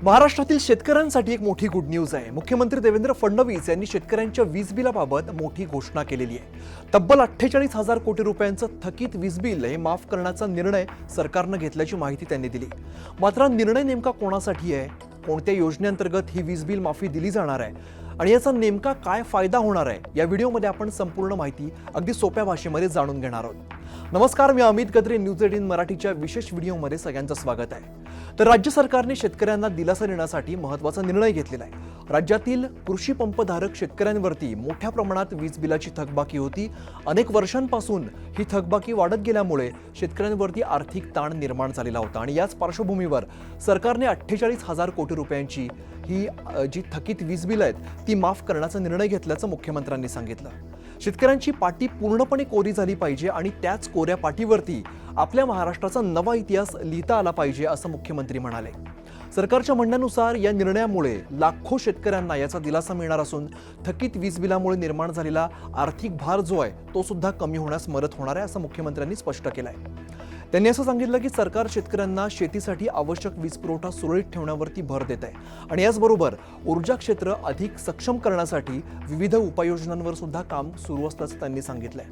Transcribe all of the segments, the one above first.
महाराष्ट्रातील शेतकऱ्यांसाठी एक मोठी गुड न्यूज आहे। मुख्यमंत्री देवेंद्र फडणवीस यांनी शेतकऱ्यांच्या वीज बिलाबाबत मोठी घोषणा केलेली आहे। तब्बल 48,000 कोटी रुपयांचं थकीत वीज बिल हे माफ करण्याचा निर्णय सरकारनं घेतल्याची माहिती त्यांनी दिली। मात्र निर्णय नेमका कोणासाठी आहे, कोणत्या योजनेअंतर्गत ही वीज बिल माफी दिली जाणार आहे आणि याचा नेमका काय फायदा होणार आहे, या व्हिडिओमध्ये आपण संपूर्ण माहिती अगदी सोप्या भाषेमध्ये जाणून घेणार आहोत। नमस्कार, मी अमित गत्रे, न्यूज 18 मराठीच्या विशेष व्हिडिओमध्ये सगळ्यांचं स्वागत आहे। तर राज्य सरकारने शेतकऱ्यांना दिलासा देण्यासाठी महत्त्वाचा निर्णय घेतलेला आहे। राज्यातील कृषी पंपधारक शेतकऱ्यांवरती मोठ्या प्रमाणात वीज बिलाची थकबाकी होती। अनेक वर्षांपासून ही थकबाकी वाढत गेल्यामुळे शेतकऱ्यांवरती आर्थिक ताण निर्माण झालेला होता आणि याच पार्श्वभूमीवर सरकारने 48,000 कोटी रुपयांची ही जी थकीत वीज बिल आहेत ती माफ करण्याचा निर्णय घेतल्याचं मुख्यमंत्र्यांनी सांगितलं। शेतकऱ्यांची पाटी पूर्णपणे कोरी झाली पाहिजे आणि त्याच कोऱ्या पाटीवरती आपल्या महाराष्ट्राचा नवा इतिहास लिहिता आला पाहिजे, असं मुख्यमंत्री म्हणाले। सरकारच्या म्हणण्यानुसार या निर्णयामुळे लाखो शेतकऱ्यांना याचा दिलासा मिळणार असून थकीत वीज बिलामुळे निर्माण झालेला आर्थिक भार जो आहे तो सुद्धा कमी होण्यास मदत होणार आहे, असं मुख्यमंत्र्यांनी स्पष्ट केलं आहे। त्यांनी असं सांगितलं की सरकार शेतकऱ्यांना शेतीसाठी आवश्यक वीज पुरवठा सुरळीत ठेवण्यावरती भर देत आहे आणि याचबरोबर ऊर्जा क्षेत्र अधिक सक्षम करण्यासाठी विविध उपाययोजनांवर सुद्धा काम सुरू असल्याचं त्यांनी सांगितलंय।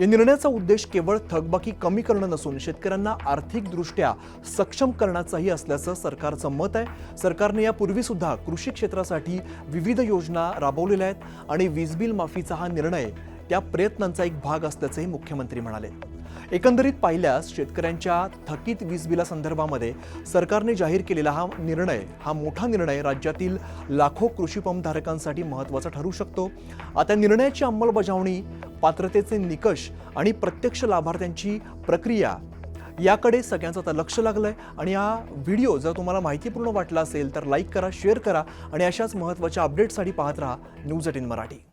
या निर्णयाचा उद्देश केवळ थकबाकी कमी करणं नसून शेतकऱ्यांना आर्थिकदृष्ट्या सक्षम करण्याचाही असल्याचं सरकारचं मत आहे। सरकारने यापूर्वी सुद्धा कृषी क्षेत्रासाठी विविध योजना राबवलेल्या आहेत आणि वीज बिल माफीचा हा निर्णय त्या प्रयत्नांचा एक भाग असल्याचंही मुख्यमंत्री म्हणाले। एकंदरीत पाहिल्यास शेतकऱ्यांच्या थकीत वीज बिलासंदर्भामध्ये सरकारने जाहीर केलेला हा मोठा निर्णय राज्यातील लाखो कृषी पंपधारकांसाठी महत्त्वाचा ठरू शकतो। आता निर्णयाची अंमलबजावणी, पात्रतेचे निकष आणि प्रत्यक्ष लाभार्थ्यांची प्रक्रिया याकडे सगळ्यांचं आता लक्ष लागलंय आणि हा व्हिडिओ जर तुम्हाला माहितीपूर्ण वाटला असेल तर लाईक करा, शेअर करा आणि अशाच महत्त्वाच्या अपडेट्ससाठी पाहत राहा न्यूज 18 मराठी।